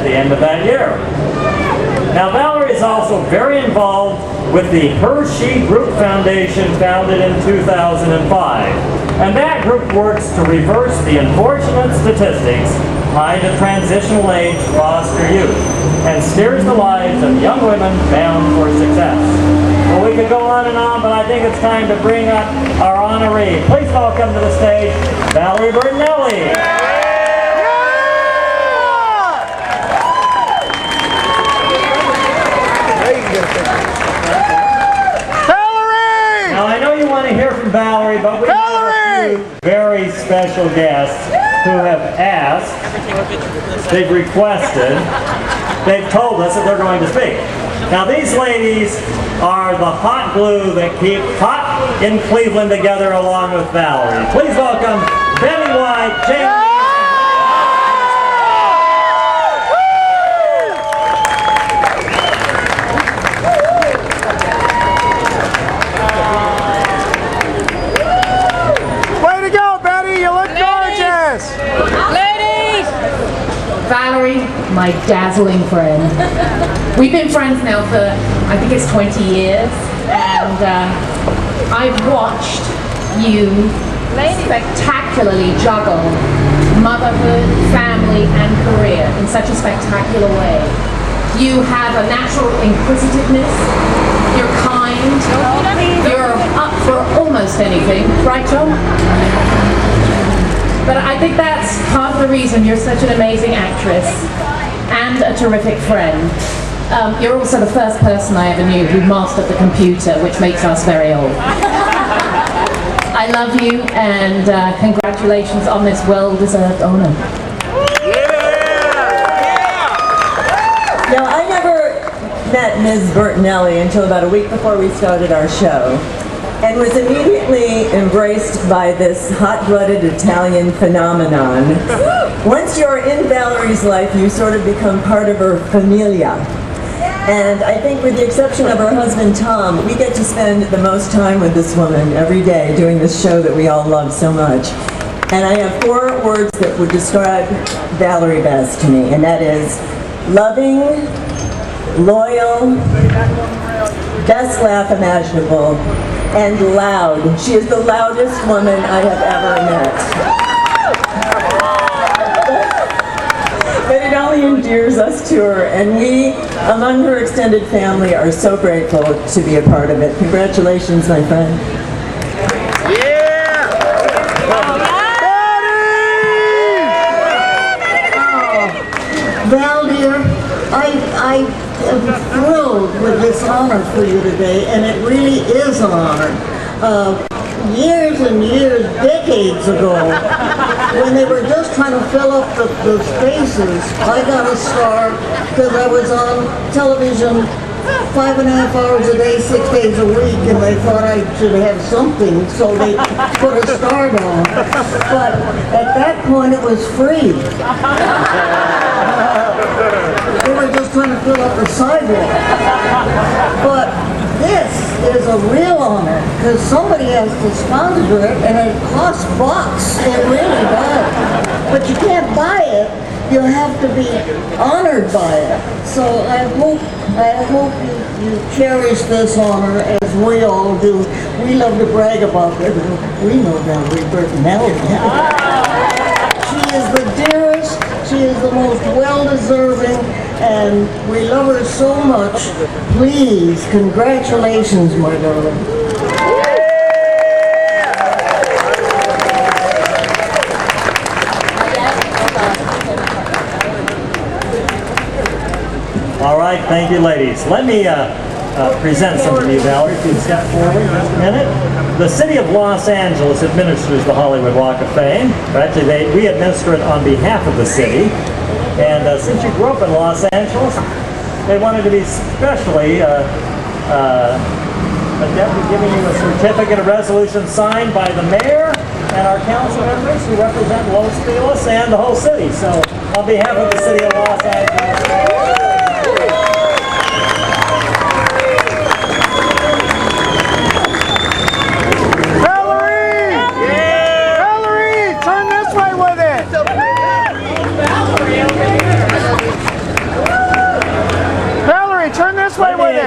the end of that year. Now, Valerie is also very involved with the Her She Group Foundation, founded in 2005. And that group works to reverse the unfortunate statistics tied to transitional age foster youth and steers the lives of young women bound for success. Well, we could go on and on, but I think it's time to bring up our honoree. Please welcome to the stage, Valerie Bertinelli. Valerie! Now, I know you want to hear from Valerie, but we have a few very special guests who have asked, they've requested, they've told us that they're going to speak. Now, these ladies are the hot glue that keep Hot in Cleveland together along with Valerie. Please welcome Betty White, James. Valerie, my dazzling friend. We've been friends now for, I think it's 20 years, and I've watched you spectacularly juggle motherhood, family, and career in such a spectacular way. You have a natural inquisitiveness, you're kind, you're up for almost anything, right, John? But I think that's part of the reason you're such an amazing actress and a terrific friend. You're also the first person I ever knew who mastered the computer, which makes us very old. I love you, and congratulations on this well-deserved honor. Now, I never met Ms. Bertinelli until about a week before we started our show, and was immediately embraced by this hot-blooded Italian phenomenon. Once you're in Valerie's life, you sort of become part of her familia. And I think with the exception of her husband, Tom, we get to spend the most time with this woman every day doing this show that we all love so much. And I have 4 words that would describe Valerie best to me, and that is loving, loyal, best laugh imaginable, and loud. She is the loudest woman I have ever met. But it only endears us to her, and we, among her extended family, are so grateful to be a part of it. Congratulations, my friend. Yeah! Val, dear, I am thrilled with this honor for you today, and it really is an honor. Years and years, decades ago, when they were just trying to fill up the spaces, I got a star because I was on television 5.5 hours a day, 6 days a week, and they thought I should have something, so they put a star down. But at that point, it was free. They were just trying to fill up the sidewalk. But this is a real honor, because somebody has to sponsor it, and it costs bucks. It really does. But you can't buy it. You have to be honored by it. So I hope you cherish this honor as we all do. We love to brag about it. We know Valerie Bertinelli. She is the dearest. She is the most well-deserving, and we love her so much. Please, congratulations, my darling. All right, thank you, ladies. Let me present some of you, Valerie, if you can step forward just a minute. The city of Los Angeles administers the Hollywood Walk of Fame. Actually, we administer it on behalf of the city. And since you grew up in Los Angeles, they wanted to be specially giving you a certificate of resolution signed by the mayor and our council members who represent Los Feliz and the whole city. So, on behalf of the city of Los Angeles.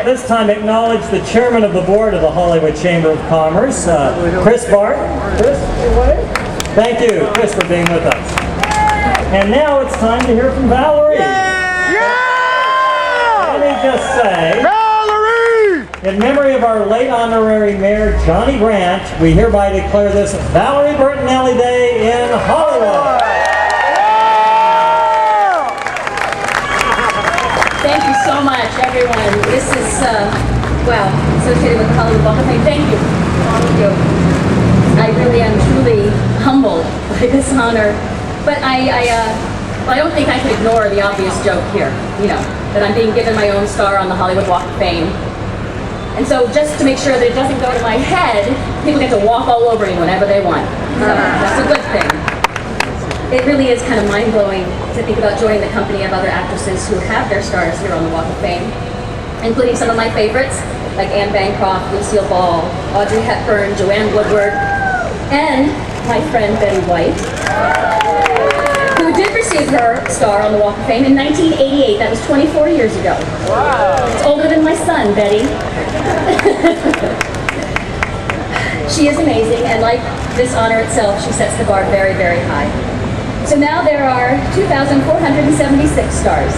at this time acknowledge the chairman of the board of the Hollywood Chamber of Commerce, Chris Bart. Chris, thank you, Chris, for being with us. And now it's time to hear from Valerie. Let me just say, Valerie! in memory of our late honorary mayor, Johnny Branch, we hereby declare this Valerie Bertinelli Day in Hollywood. Thank you so much, everyone. This is, wow, associated with the Hollywood Walk of Fame. Thank you, all of you. I really am truly humbled by this honor. But I don't think I could ignore the obvious joke here, you know, that I'm being given my own star on the Hollywood Walk of Fame. And so just to make sure that it doesn't go to my head, people get to walk all over me whenever they want. So that's a good thing. It really is kind of mind-blowing to think about joining the company of other actresses who have their stars here on the Walk of Fame, including some of my favorites, like Anne Bancroft, Lucille Ball, Audrey Hepburn, Joanne Woodward, and my friend Betty White, who did receive her star on the Walk of Fame in 1988. That was 24 years ago. Wow. It's older than my son, Betty. She is amazing, and like this honor itself, she sets the bar very, very high. So now there are 2,476 stars,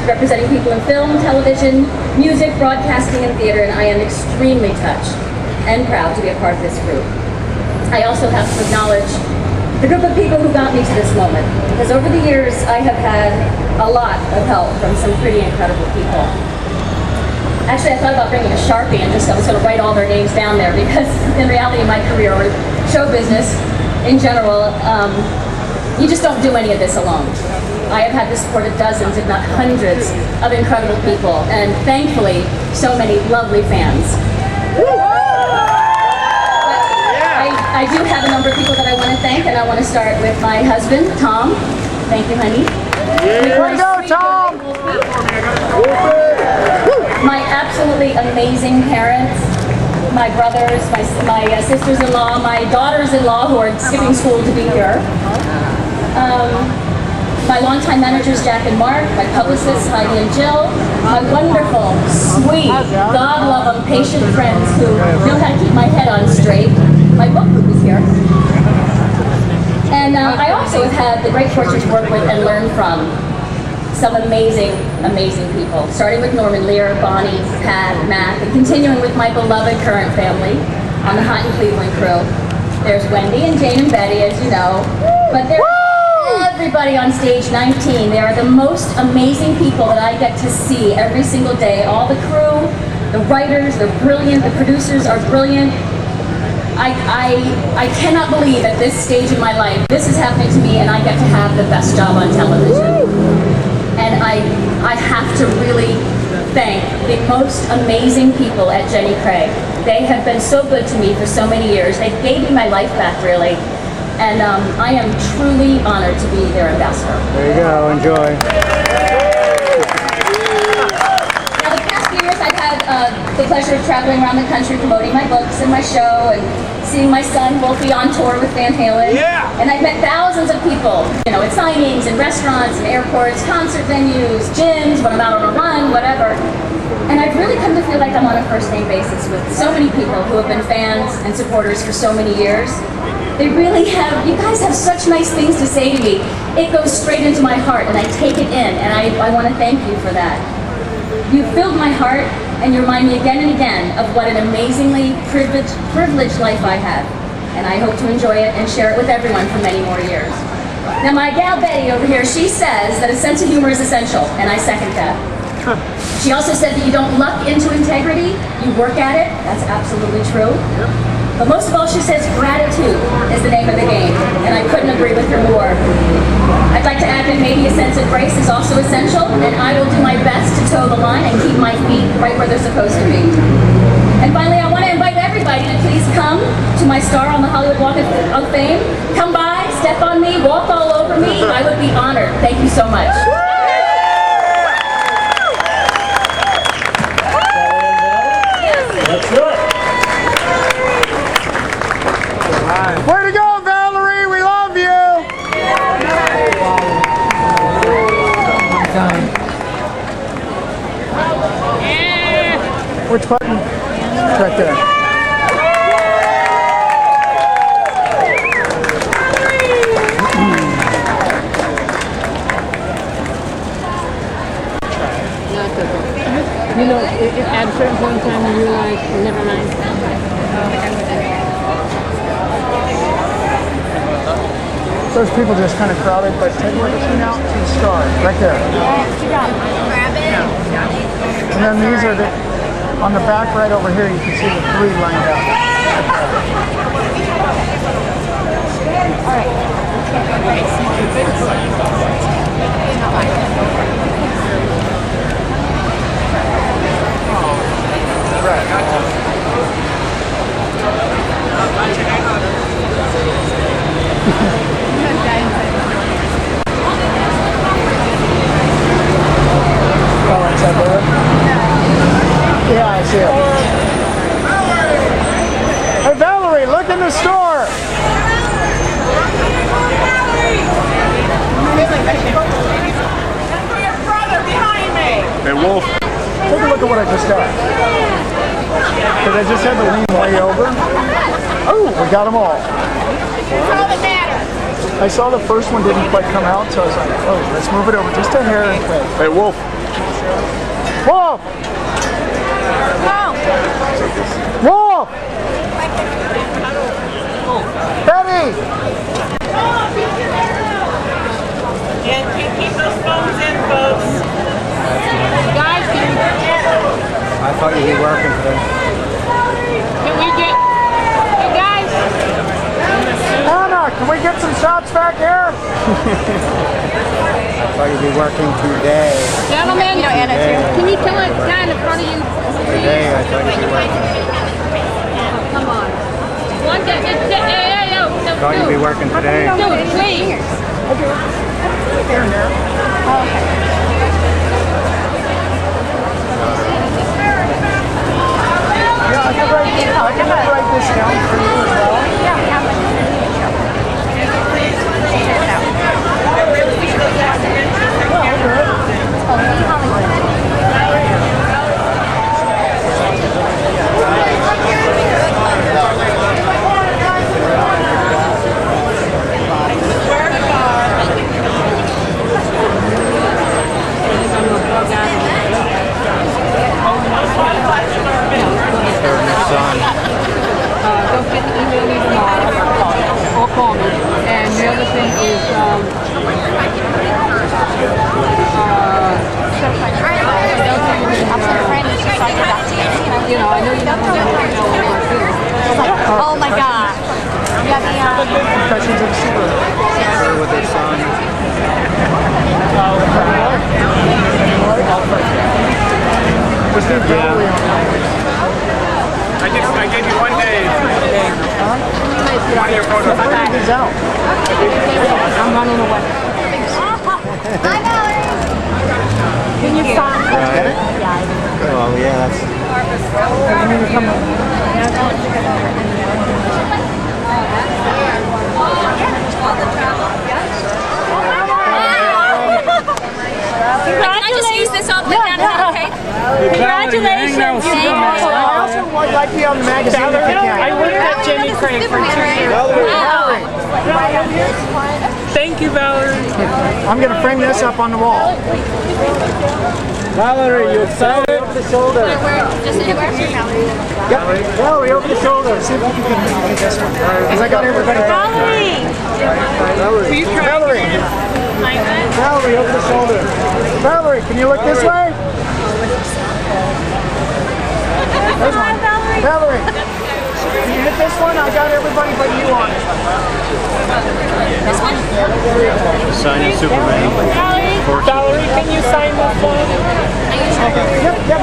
representing people in film, television, music, broadcasting, and theater, and I am extremely touched and proud to be a part of this group. I also have to acknowledge the group of people who got me to this moment, because over the years I have had a lot of help from some pretty incredible people. Actually, I thought about bringing a Sharpie and just I was going to write all their names down there, because in reality, in my career or show business in general, you just don't do any of this alone. I have had the support of dozens, if not hundreds, of incredible people, and thankfully, so many lovely fans. I do have a number of people that I want to thank, and I want to start with my husband, Tom. Thank you, honey. Way to go, Tom! My absolutely amazing parents, my brothers, my sisters-in-law, my daughters-in-law who are skipping school to be here. My longtime managers, Jack and Mark, my publicists, Heidi and Jill, my wonderful, sweet, God-loving, patient friends who know how to keep my head on straight. My book group is here. And I also have had the great fortune to work with and learn from some amazing, amazing people, starting with Norman Lear, Bonnie, Pat, Matt, and continuing with my beloved current family on the Hot in Cleveland crew. There's Wendy and Jane and Betty, as you know, but there's everybody on stage 19. They are the most amazing people that I get to see every single day. All the crew, the writers, they're brilliant, the producers are brilliant. I cannot believe at this stage in my life, this is happening to me and I get to have the best job on television. And I have to really thank the most amazing people at Jenny Craig. They have been so good to me for so many years. They gave me my life back, really. And I am truly honored to be their ambassador. There you go, enjoy. Now, the past few years I've had the pleasure of traveling around the country promoting my books and my show and seeing my son Wolfie on tour with Van Halen. Yeah. And I've met thousands of people, you know, at signings and restaurants and airports, concert venues, gyms, when I'm out on a run, whatever. And I've really come to feel like I'm on a first-name basis with so many people who have been fans and supporters for so many years. They really have, you guys have such nice things to say to me. It goes straight into my heart and I take it in, and I want to thank you for that. You filled my heart and you remind me again and again of what an amazingly privileged life I have. And I hope to enjoy it and share it with everyone for many more years. Now my gal Betty over here, she says that a sense of humor is essential, and I second that. She also said that you don't luck into integrity, you work at it. That's absolutely true. But most of all, she says gratitude is the name of the game, and I couldn't agree with her more. I'd like to add that maybe a sense of grace is also essential, and I will do my best to toe the line and keep my feet right where they're supposed to be. And finally, I want to invite everybody to please come to my star on the Hollywood Walk of Fame. Come by, step on me, walk all over me. I would be honored. Thank you so much. Let's do it. Way to go, Valerie! We love you! Which button? Right there. You know, at a certain point in time you realize, never mind. Those people just kind of crowded, but take a look at out to the star, right there. And then these are the, on the back right over here, you can see the 3 lined up. All Yeah, I see it. Hey, Valerie, look in the store. Hey, Wolf. Take a look at what I just got. Because I just had to lean way over. Oh, we got them all. I saw the first one didn't quite come out, so I was like, oh, let's move it over just a hair. Hey, Wolf. Wolf! Wolf! Betty! Keep those phones in, folks. Guys, I thought you'd be working today. can we get, hey guys, Anna, can we get some shots back here? I thought you'd be working today. gentlemen, can you tell a guy in front of you, Today, I thought you'd be working. come on. One, hey, no, I thought you'd be working today. dude, please. Yeah, I can write this down for you as well. Don't get the email me tomorrow or call me. And the other thing is, you know, I know you're not going to know what I do. Oh my God. Yeah, Impressions of super. With their son. Just need Valerie on. I gave you 1 day. One of your photos. Bring these out. I'm running away. Hi, Valerie. Can you sign? Right. Oh, yeah, that's... Can I just use this all the way down? Okay. Congratulations. I also would like to be on the magazine if you can. I worked at Jimmy Craig for 2 years. Thank you, Valerie. I'm going to frame this up on the wall. Valerie, you excited? Over the shoulder. Just anywhere? Yep. Valerie, over the shoulder. See if you can get this one. Because I got everybody. Valerie. Valerie. Valerie, over the shoulder. Valerie, can you look this way? There's one. Valerie. Can you hit this one? I got everybody but you on it. This one? Sign in Superman. Valerie, can you sign this one? Yep, yep.